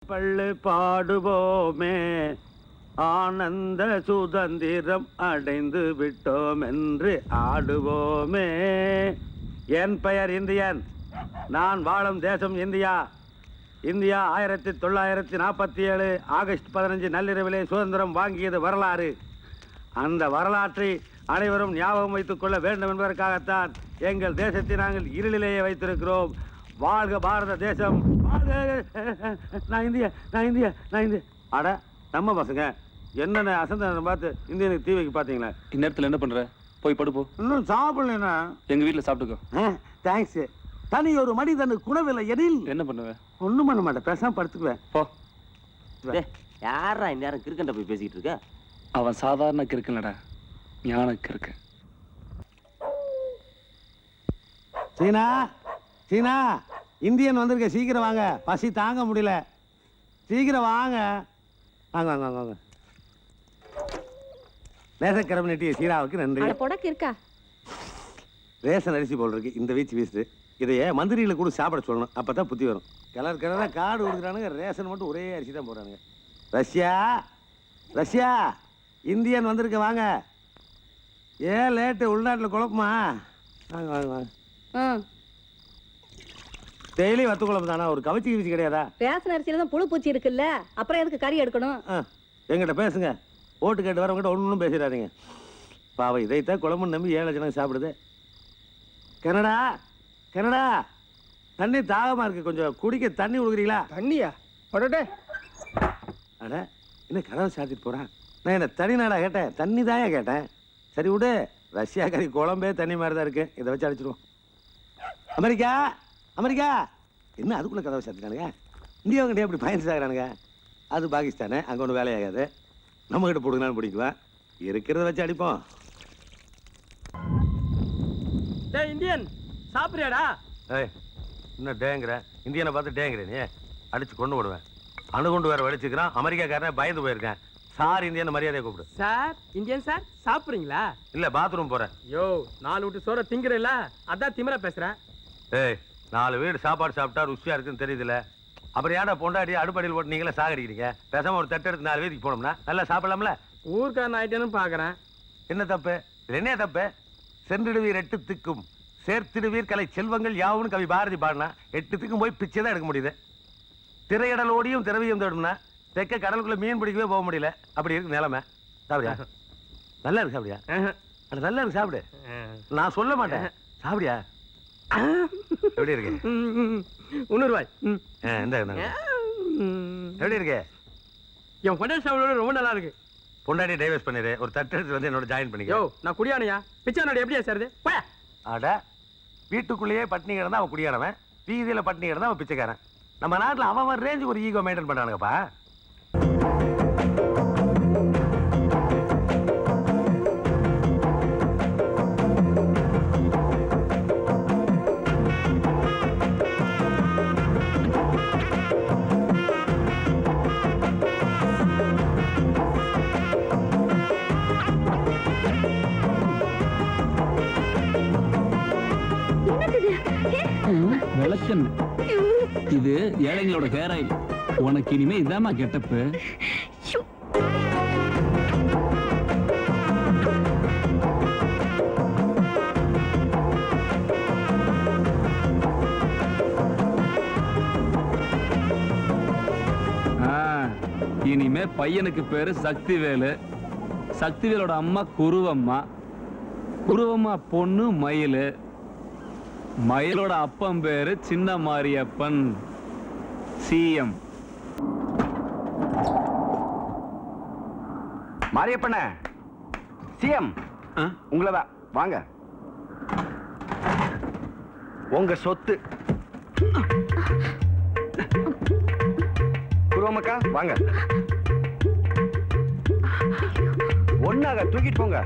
பள்ளு பாடுவோமே, ஆனந்த சுதந்திரம் அடைந்து விட்டோம் என்று ஆடுவோமே. என் பெயர் இந்தியன், நான் வாழும் தேசம் இந்தியா. இந்தியா 1947 ஆகஸ்ட் 15 நள்ளிரவிலே சுதந்திரம் வாங்கியது வரலாறு. அந்த வரலாற்றை அனைவரும் ஞாபகம் வைத்துக் கொள்ள வேண்டும் என்பதற்காகத்தான் எங்கள் தேசத்தை நாங்கள் இருளிலேயே வைத்திருக்கிறோம். வாழ்க பாரத தேசம், வாழ்க. நான் இந்தியா, நான் இந்தியா, நான் இந்தியா. அட நம்ம பசங்க என்னென்ன அசந்த பார்த்து இந்தியனுக்கு தீ வைக்க பார்த்தீங்களா? இந்நேரத்தில் என்ன பண்ற? போய் படுப்போ. இன்னும் சாப்பிடலண்ணா. எங்க வீட்டில் சாப்பிட்டுக்கோ. தேங்க்ஸ். தனி ஒரு மனிதனுக்கு குணவில்லை எனில் என்ன பண்ணுவேன்? ஒன்றும் பண்ண மாட்டேன், பேசாம படுத்துக்குவேன். போ. யாரா இந்நேரம் கிறுக்கண்ட போய் பேசிக்கிட்டு இருக்க? அவன் சாதாரண கிறுக்கலடா, ஞான கிறுக்கு. சீனா, சீனா, இந்தியன் வந்திருக்க, சீக்கிரம் வாங்க, பசி தாங்க முடியல, சீக்கிரம் வாங்க. வாங்க வாங்க வாங்க வாங்க. நேசக்கரம் நெட்டிய சீனாவுக்கு நன்றி. புடக்கு இருக்கா? ரேஷன் அரிசி போல் இருக்கு, இந்த வீச்சு வீசு. இதையே மந்திரிகளை கூட சாப்பிட சொல்லணும், அப்பதான் புத்தி வரும். கலர் கலரா காடு கொடுக்குறானுங்க, ரேஷன் மட்டும் ஒரே அரிசி தான் போடுறானுங்க. ரஷ்யா, ரஷ்யா, இந்தியன் வந்திருக்க, வாங்க. ஏன் லேட்டு? உள்நாட்டில் குழப்பமா? வாங்க வாங்க வாங்க. டெய்லி வத்து குழம்பு தானா? ஒரு கவிச்சி கிவிச்சி கிடையாதா? ரேஷன் அரிசியில தான் புழு பூச்சி இருக்குல்ல, அப்புறம் எதுக்கு கறி எடுக்கணும்? எங்கிட்ட பேசுங்க, ஓட்டு கேட்டு வரவங்கிட்ட ஒன்றும் பேசிடாதீங்க. பாவம், இதைத்தான் குழம்புன்னு நம்பி 7 லட்சம் சாப்பிடுது. கனடா, கனடா, தண்ணி தாகமா இருக்கு, கொஞ்சம் குடிக்க தண்ணி கொடுக்குறீங்களா? தண்ணியா? அடடே, அட என்ன கதவை சாத்திட்டு போறான்? நான் என்ன தனி நாடா கேட்டேன், தண்ணி தாயா கேட்டேன். சரி விடு, ரஷ்யா கறி குழம்பே தண்ணி மாதிரி தான் இருக்கு, இதை வச்சு அடிச்சிடுவோம். அமெரிக்கா, அமெரிக்கா, என்ன அதுக்குள்ள கதவை சாத்திட்டானுங்க? இந்தியாவுக்கிட்டே அப்படி பயந்து சாகுறானுங்க. அது பாகிஸ்தானு, அங்கே ஒன்றும் வேலையாகாது. நம்ம கிட்ட போடுங்கனாலும் பிடிக்குவேன், இருக்கிறத வச்சு அடிப்போம். இந்தியன் சாப்பிடுறியாடா? ஏய், இன்னும் டேங்கிற? இந்தியனை பார்த்து டேங்கிற நீ? அடிச்சு கொண்டு விடுவேன். அணுகுண்டு வேற வலிச்சுக்கிறான். அமெரிக்காக்காரனே பயந்து போயிருக்கேன். சார் இந்தியன் மரியாதையை கூப்பிடு. சார், இந்தியன் சார், சாப்பிடுறீங்களா? இல்ல, பாத்ரூம் போறேன். யோ, 4 வீட்டு சோற திங்கிறல்ல, அதான் திமிரா பேசுறேன். ஏய், 4 வீடு சாப்பாடு சாப்பிட்டா ருசியா இருக்குன்னு தெரியுதுல, அப்புறம் ஏடா பொண்டாடி அடுப்படியில் போட்டு நீங்களே சாகடிக்கிறீங்க? பேசாம ஒரு தட்டு எடுத்து 4 வீதிக்கு போனோம்னா நல்லா சாப்பிடலாம்ல? ஊருக்காரன் ஆயிட்டேன்னு பாக்குறேன். என்ன தப்பு? என்ன தப்பு? சென்றிடுவீர் 8 திக்கும், சேர்த்திடுவீர் கலை செல்வங்கள் யாவுன்னு கவி பாரதி பாடினா 8 திக்கும் போய் பிச்சை தான் எடுக்க முடியுது. திரையடலோடியும் திரவியம் தேடும்னா தெற்க கடலுக்குள்ள மீன் பிடிக்கவே போக முடியல. அப்படி இருக்கு நிலைமை. சாப்பிடியா? நல்லா இருக்கு. சாப்பிடியா? நல்லா இருக்கு, சாப்பிடு. நான் சொல்ல மாட்டேன், சாப்பிடியா? எப்படி இருக்கு? 100 ரூபாய். இந்த எப்படி இருக்கு? என் பொண்டாட்டி சாப்பிட ரொம்ப நல்லா இருக்கு. பொண்டாட்டி டைவர்ஸ் பண்ணிடு, ஒரு தட்டு எடுத்து வந்து என்னோட ஜாயின் பண்ணிக்க. யோ, நான் குடியானையா? பிச்சை நாடு எப்படியா சார்? அட, வீட்டுக்குள்ளேயே பட்டினி கிடந்தா அவன் குடியானவன், வீதியில பட்டினி கிடந்தா அவன் பிச்சைக்காரன். நம்ம நாட்டில் அவன் ரேஞ்சுக்கு ஒரு ஈகோ மெயின்டைன் பண்றானுங்கப்பா. விளக்கன் இது ஏழைங்களோட ஹேர் ஆயில். உனக்கு இனிமே இதாமா கெட்டப்பு. இனிமே பையனுக்கு பேரு சக்திவேலு. சக்திவேலோட அம்மா குருவம்மா. குருவம்மா பொண்ணு மயிலு. மயிலோட அப்பன் பேரு சின்ன மாரியப்பன், சிஎம். மாரியப்பண்ண, சிஎம் உங்களதான். வாங்க, உங்க சொத்து. குருவமக்கா வாங்க. ஒன்னாக தூக்கிட்டு போங்க.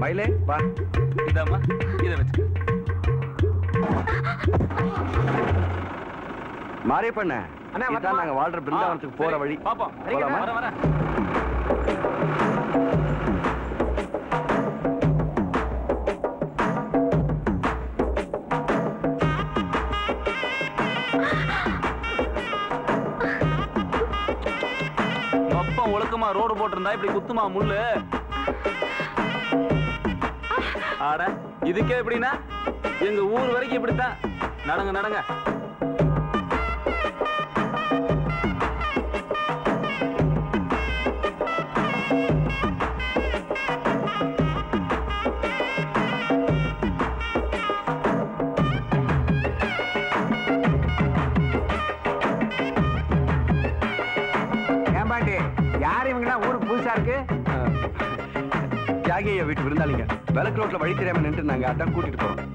மயிலே வா. இதாம்மா, இதை வச்சு. மாரியப்பண்ண, இதான் நாங்க வாழ்ற பிருந்தாவனத்துக்கு போற வழி. பாப்போம். வர வர. எல்லாம் ஒழுக்கமா ரோடு போட்டிருந்தா இப்படி குத்துமா முள்ளு? ஆட இதுக்கே எப்படின்னா எங்க ஊர் வரைக்கும் இப்படித்தான். நடங்க நடங்க. புதுசா இருக்கு. தியாகிய வீட்டு விருந்தாளிங்க விளக்கு ரோட்ல வழி தெரியாம நின்று நாங்க அதான் கூட்டிட்டு போறோம்.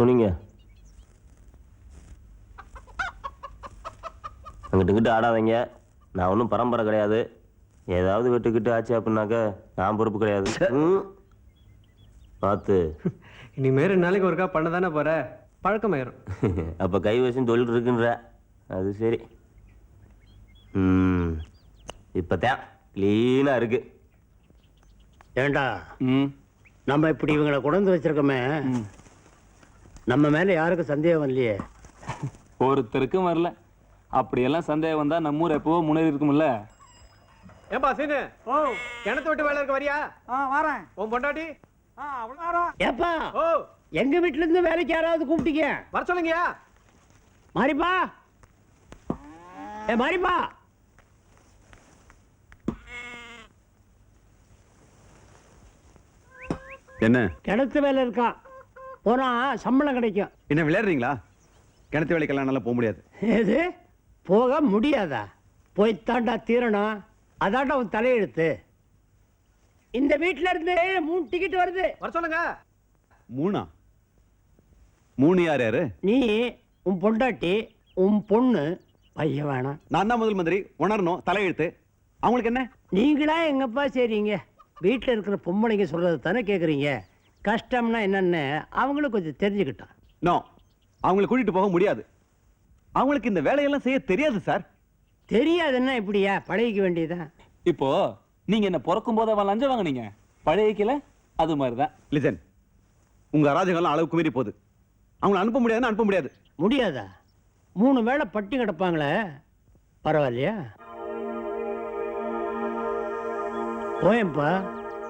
நீங்க அங்கிட்டு ஆடாதீங்க. நான் ஒன்றும் பரம்பரை கிடையாது. ஏதாவது வெட்டுக்கிட்டு ஆச்சு அப்படின்னாக்க நான் பொறுப்பு கிடையாது. பார்த்து இனிமே 2 நாளைக்கு ஒருக்கா பண்ண தானே போற, பழக்கமாயிரும். அப்போ கைவசம் தொழில் இருக்குன்ற அது சரி. இப்போதான் கிளீனாக இருக்கு. ஏண்டா நம்ம இப்படி இவங்களை கொண்டு வச்சிருக்கோமே, நம்ம மேல யாருக்கும் சந்தேகம் இல்லையே? ஒருத்தருக்கும் வரல. அப்படியெல்லாம் சந்தேகம் வந்தா நம்ம ஊர் எப்பவோ முன்னேறி இருக்கும்ல. ஏப்பா சீனு, ஓ கிணத்து விட்டு வேலை இருக்க வரியா? வரேன். உன் பொண்டாட்டி ஏப்பா ஓ எங்க வீட்டுல இருந்து வேலைக்கு யாராவது கூப்பிட்டீங்க? வர சொல்லுங்கயா. மாரிப்பா, ஏ மாரிப்பா. என்ன கிணத்து வேலை இருக்கான், போனா சம்பளம் கிடைக்கும். என்ன விளையாடுறீங்களா? கிணத்து வேலைக்கெல்லாம் நல்லா போக முடியாது. எது போக முடியாதா? போய்த்தாண்டா தீரணும். அதாண்டா உன் தலையெழுத்து. இந்த வீட்டுல இருந்து 3 டிக்கெட் வருது. வர சொல்லுங்க. 3 3 யார் யாரு? நீ, உன் பொண்டாட்டி, உன் பொண்ணு. பையன் வேணாம். நான் தான் முதல் மந்திரி, உணரணும் தலையெழுத்து. அவங்களுக்கு என்ன? நீங்களா எங்கப்பா செய்றீங்க? வீட்டுல இருக்கிற பொம்பளைங்க சொல்றது தானே கேக்குறீங்க. கஷ்டம்னா என்னன்னு அவங்களும் கொஞ்சம் தெரிஞ்சுக்கிட்டான். நோ, அவங்களை கூட்டிட்டு போக முடியாது. அவங்களுக்கு இந்த வேலையெல்லாம் செய்ய தெரியாது சார். தெரியாதுன்னா இப்படியா? பழகிக்க வேண்டியதான். இப்போ நீங்க என்ன பிறக்கும் போது அவன் லஞ்சம் வாங்கினீங்க, பழையக்கல அது மாதிரிதான். லிசன், உங்க அராஜகம்லாம் அளவுக்கு மீறி போகுது. அவங்களை அனுப்ப முடியாதுன்னு அனுப்ப முடியாது. முடியாதா? 3 வேளை பட்டி கிடப்பாங்களே, பரவாயில்லையா? போயப்பா,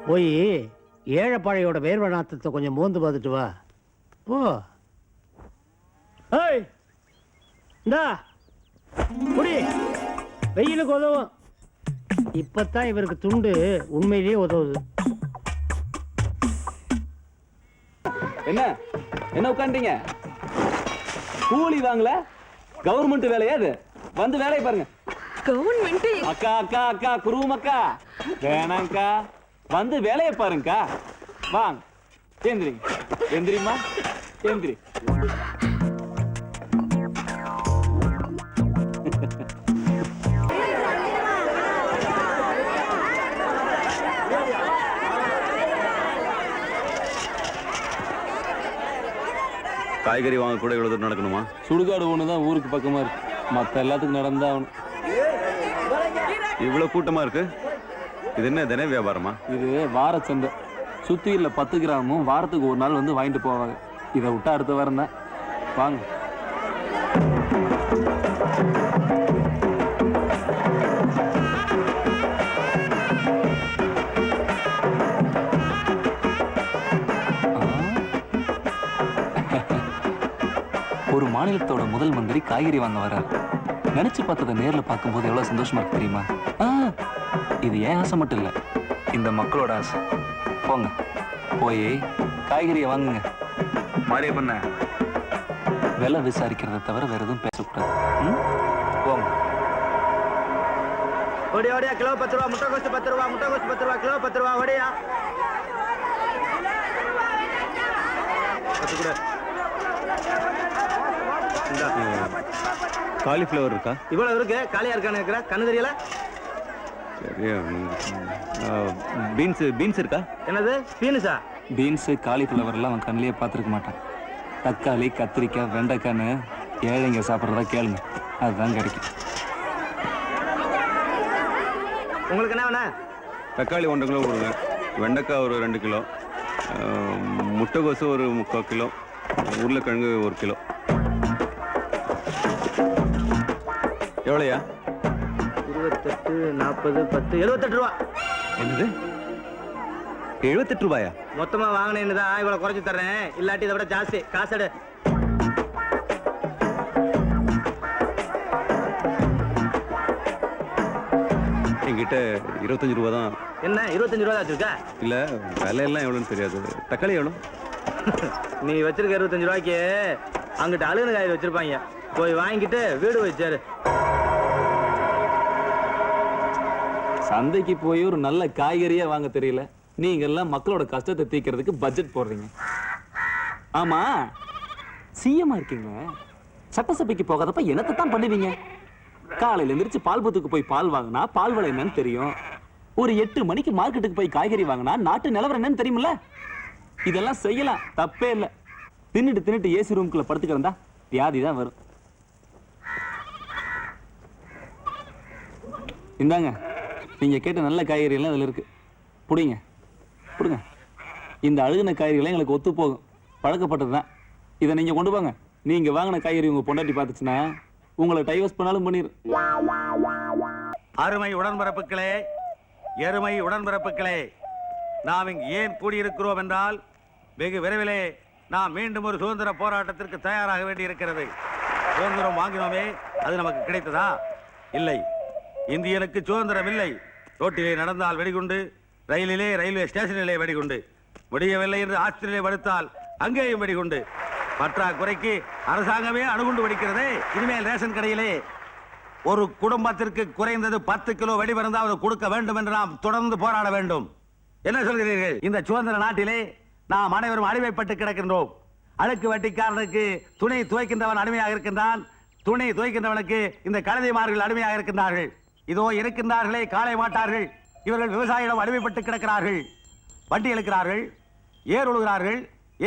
போய் ஏழைப்பாழையோட வேர்வை நாத்தத்தை கொஞ்சம் மோந்து பார்த்துட்டு வா. போ. ஏய் இந்தா குடி, வெயிலுக்கு உதவும். இப்பத்தான் இவருக்கு துண்டு உண்மையிலேயே உதவுது. என்ன என்ன உட்காந்துட்டீங்க? கூலி வாங்கல? கவர்மெண்ட் வேலையா இது? வந்து வேலையை பாருங்க. கவர்மெண்ட் அக்கா அக்கா அக்கா குருவம் அக்கா வேணாங்கக்கா, வந்து வேலையை பாருங்கக்கா. வாங்க எந்திரிங்க. எந்திரிமா எந்திரி. காய்கறி வாங்க கூட இவ்வளவு தூரம் நடக்கணுமா? சுடுகாடு ஒண்ணுதான் ஊருக்கு பக்கமா இருக்கு, மத்த எல்லாத்துக்கும் நடந்தா ஆகணும். இவ்வளவு கூட்டமா இருக்கு. இது என்ன தின வியாபாரமா? இது வார சந்தை. சுத்தியில 10 கிராமும் வாரத்துக்கு 1 நாள் வந்து வாங்கிட்டு போவாங்க. இதை விட்டா அடுத்த வாரம் தான். வாங்க. ஒரு மாநிலத்தோட முதல் மந்திரி காய்கறி வாங்க வர்றாரு. நினைச்சு பார்த்ததை நேர்ல பார்க்கும்போது எவ்வளவு சந்தோஷமா இருக்கு தெரியுமா? இது ஏன் ஆசை மட்டும் இல்ல, இந்த மக்களோட ஆசை. போங்க, போய் காய்கறியை வாங்குங்க. மாறிய பண்ண விலை விசாரிக்கிறத தவிர வேற எதுவும் பேசக்கூடாது. போங்க. ஓடியா ஓடியா, கிலோ 10 ரூபா. முட்டைகோசு 10 ரூபா. முட்டைகோசு 10 ரூபா. கிலோ 10 ரூபா. ஓடியா. காலிஃப்ளவர் இருக்கா? இவ்வளவு இருக்கு. காலியா இருக்கான்னு இருக்கிற கண்ணு தெரியல. பீன்ஸ் இருக்கா? என்னது பீன்ஸா? பீன்ஸ் காலிஃப்ளவர் எல்லாம் அவன் கண்ணிலேயே பார்த்துருக்க மாட்டான். தக்காளி கத்திரிக்காய் வெண்டைக்கான்னு ஏழைங்க சாப்பிட்றதா கேளுங்க, அதுதான் கிடைக்கும். உங்களுக்கு என்ன வேணா? தக்காளி 1 கிலோ கொடுங்க, வெண்டைக்காய் ஒரு 2 கிலோ, முட்டைகோசு ஒரு 3/4 கிலோ, உருளைக்கிழங்கு 1 கிலோ. எவ்வளோயா? 28, 40, 10, 78 ரூபா. என்னது, 78 ரூபாயா? மொத்தமா வாங்கினேன்னு தான் இவ்வளவு குறைச்சு தர்றேன், இல்லாட்டி இதை விட ஜாஸ்தி. காசு என்கிட்ட 25 ரூபா தான். என்ன 25 ரூபா வச்சிருக்க? இல்லை, விலையெல்லாம் எவ்வளோன்னு தெரியாது. தக்காளி எவ்வளோ? நீ வச்சிருக்க 25 ரூபாய்க்கு அங்கிட்ட அழுகுன காய் வச்சிருப்பாங்க, போய் வாங்கிட்டு வீடு வச்சாரு. சந்தைக்கு போய் ஒரு நல்ல காய்கறியா வாங்க தெரியல, நீங்க எல்லாம் மக்களோட கஷ்டத்தை தீர்க்கிறதுக்கு பட்ஜெட் போடுறீங்க. ஆமா, சிஎம்மா இருக்கீங்க, சட்டசபைக்கு போகாதப்ப என்னத்தை தான் பண்ணுவீங்க? காலையில எந்திரிச்சு பால் பூத்துக்கு போய் பால் வாங்கினா பால் விலை என்னன்னு தெரியும். ஒரு 8 மணிக்கு மார்க்கெட்டுக்கு போய் காய்கறி வாங்கினா நாட்டு நிலவரம் என்னன்னு தெரியுமில்ல? இதெல்லாம் செய்யலாம், தப்பே இல்லை. தின்னுட்டு ஏசி ரூம்குள்ள படுத்துக்கிறதா வியாதி தான் வரும். இந்தாங்க, நீங்க கேட்ட நல்ல காய்கறி எல்லாம் இதுல இருக்கு, புடிங்க புடுங்க. இந்த அழுகின காய்கறிகள் எங்களுக்கு ஒத்து போகும், பழக்கப்பட்டதுதான். இதை நீங்க கொண்டு போங்க. நீங்க வாங்கின காய்கறி உங்க பொண்டாட்டி பார்த்துச்சுன்னா உங்களை டைவர்ஸ் பண்ணாலும் பண்ணிரு. அருமை உடன்பிறப்புகளே, எருமை உடன்பிறப்புகளே, நாம் இங்கு ஏன் கூடியிருக்கிறோம் என்றால், வெகு விரைவிலே நாம் மீண்டும் ஒரு சுதந்திர போராட்டத்திற்கு தயாராக வேண்டியிருக்கிறது. சுதந்திரம் வாங்கினோமே, அது நமக்கு கிடைத்ததா? இல்லை. இந்தியனுக்கு சுதந்திரம் இல்லை. ரோட்டிலே நடந்தால் வெடிகுண்டு, ரயிலிலே ரயில்வே ஸ்டேஷனிலே வெடிகுண்டு, முடியவில்லை என்று ஆஸ்திரேலியா படுத்தால் அங்கேயும் வெடிகுண்டு. பற்றாக்குறைக்கு அரசாங்கமே அணுகுண்டு வெடிக்கிறதே. இனிமேல் ரேஷன் கடையிலே ஒரு குடும்பத்திற்கு குறைந்தது 10 கிலோ வெடிமருந்தாவது கொடுக்க வேண்டும் என்று நாம் தொடர்ந்து போராட வேண்டும். என்ன சொல்கிறீர்கள்? இந்த சுதந்திர நாட்டிலே நாம் அனைவரும் அடிமைப்பட்டு கிடக்கின்றோம். அழுக்கு வட்டிக்காரனுக்கு துணி துவைக்கின்றவன் அடிமையாக இருக்கின்றான், துணி துவைக்கின்றவனுக்கு இந்த கழுதைமார்கள் அடிமையாக இருக்கின்றார்கள். இதோ இருக்கின்றார்களே காலை மாட்டார்கள், இவர்கள் விவசாயிடம் அடிமைப்பட்டு கிடக்கிறார்கள். வண்டி இழுக்கிறார்கள், ஏர் உழுகிறார்கள்.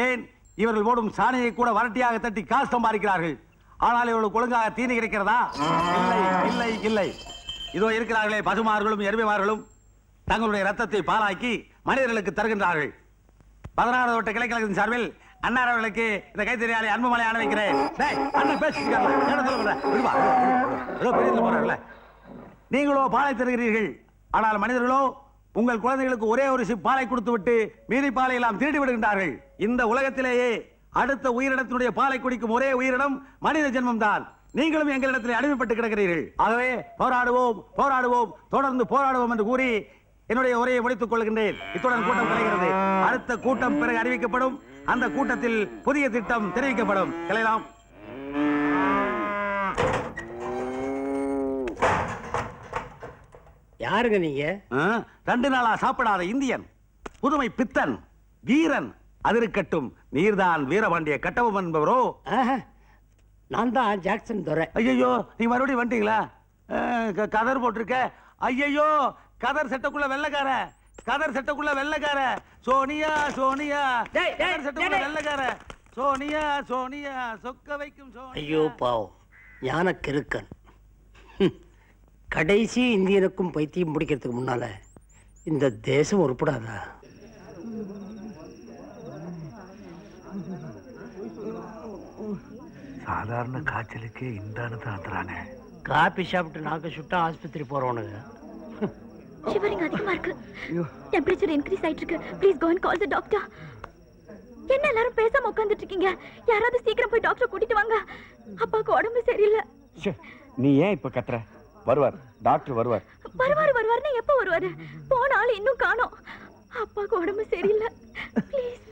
ஏன், இவர்கள் ஓடும் சாணியை கூட வரட்டியாக தட்டி காசு சம்பாதிக்கிறார்கள். ஆனால் இவர்களுக்கு ஒழுங்காக தீனி கிடைக்கிறதா? இல்லை இல்லை இல்லை. இதோ இருக்கிறார்களே பசுமார்களும் எருமைமார்களும் தங்களுடைய ரத்தத்தை பாலாக்கி மனிதர்களுக்கு தருகின்றார்கள். 16வது வட்ட கிளைக்கழகத்தின் சார்பில் அன்னார் அவர்களுக்கு இந்த கைத்தறியாளை அன்புமலை அனுபவிக்கிறேன். நீங்களோ பாலை தருகிறீர்கள், ஆனால் மனிதர்களோ உங்கள் குழந்தைகளுக்கு ஒரே ஒரு சிப் பாலை கொடுத்து விட்டு மீதி பாலை எல்லாம் திருடி விடுகின்றார்கள். இந்த உலகத்திலேயே அடுத்த உயிரினத்தினுடைய பாலை குடிக்கும் ஒரே உயிரினம் மனித ஜென்மம் தான். நீங்களும் எங்களிடத்திலே அடிமைப்பட்டு கிடக்கிறீர்கள். ஆகவே போராடுவோம் போராடுவோம் தொடர்ந்து போராடுவோம் என்று கூறி என்னுடைய உரையை முடித்துக் கொள்கின்றேன். இத்துடன் கூட்டம் கலைகிறது. அடுத்த கூட்டம் பிறகு அறிவிக்கப்படும். அந்த கூட்டத்தில் புதிய திட்டம் தெரிவிக்கப்படும். கிளையலாம். யாருங்க நீங்க? 2 நாளா சாப்பிடாத இந்தியன், புதுமை பித்தன், வீரன். அது இருக்கட்டும், நீர்தான் வீரபாண்டிய கட்டபொம்மன் என்பவரோ? நான் தான் ஜாக்சன் துரை. ஐயோ, நீ மறுபடியும் வந்துட்டீங்களா? கதர் போட்டிருக்க. ஐயோ, கதர் செட்டக்குள்ள வெள்ளக்கார, கதர் செட்டக்குள்ள வெள்ளக்கார. சோனியா சோனியா, கதர் செட்டக்குள்ள வெள்ளக்கார. சோனியா சோனியா, சொக்க வைக்கும் சோனியா. ஐயோ பாவம், ஞான கிறுக்கன். கடைசி இந்தியனுக்கும் பைத்தியம் முடிக்கிறதுக்கு முன்னால இந்த தேசம் உருப்படாதா? சாதாரண காய்ச்சலுக்கு இந்த அனுதானே. காபி சாப்பிட்டு நாக்கு சுட்டா ஆஸ்பத்திரி போறவனுங்க. ஷிவரிங் அதிகமா இருக்கு, டெம்பரேச்சர் இன்க்ரீஸ் ஆயிட்டு இருக்கு. Please go and call the doctor. என்ன எல்லாரும் பேசாம உட்கார்ந்துட்டு இருக்கீங்க? யாராவது சீக்கிரம் போய் டாக்டர் கூட்டிட்டு வாங்க. அப்பாக்கு உடம்பு சரியில்லை. நீ ஏன் இப்ப கத்துற? வருவார், டாக்டர் வருவார். வருவாருன்னு எப்ப வருவாரு? போன ஆள் இன்னும் காணோம். அப்பாக்கு உடம்பு சரியில்லை. ப்ளீஸ்.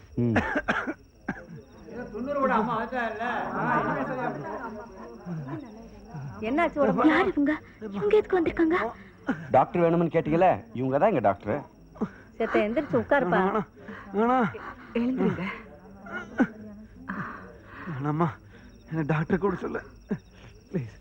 என்னாச்சு உடம்பு? யார் இவங்க? இவங்க எதுக்கு வந்திருக்காங்க? டாக்டர் வேணும்னு கேட்டீங்கல்ல, இவங்க தான் எங்க டாக்டர். செத்த எந்திரிச்சு உட்காருப்பா. எழுந்துருங்க. அம்மா, டாக்டர் கூட சொல்ல ப்ளீஸ்.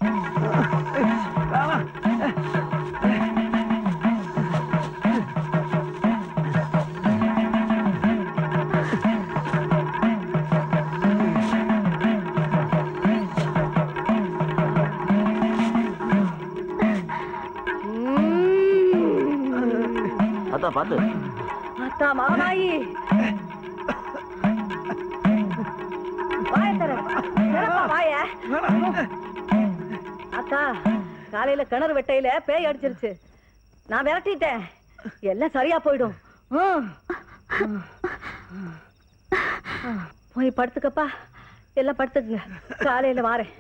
அத்தா பார்த்து. அத்தா மகனாயி வாய வாய. அத்தா காலையில கிணறு வெட்டையில பேய் அடிச்சிருச்சு. நான் விரட்டிட்டேன். எல்லாம் சரியா போயிடும். போய் படுத்துக்கப்பா. எல்லாம் படுத்துக்குங்க. காலையில வாரேன்.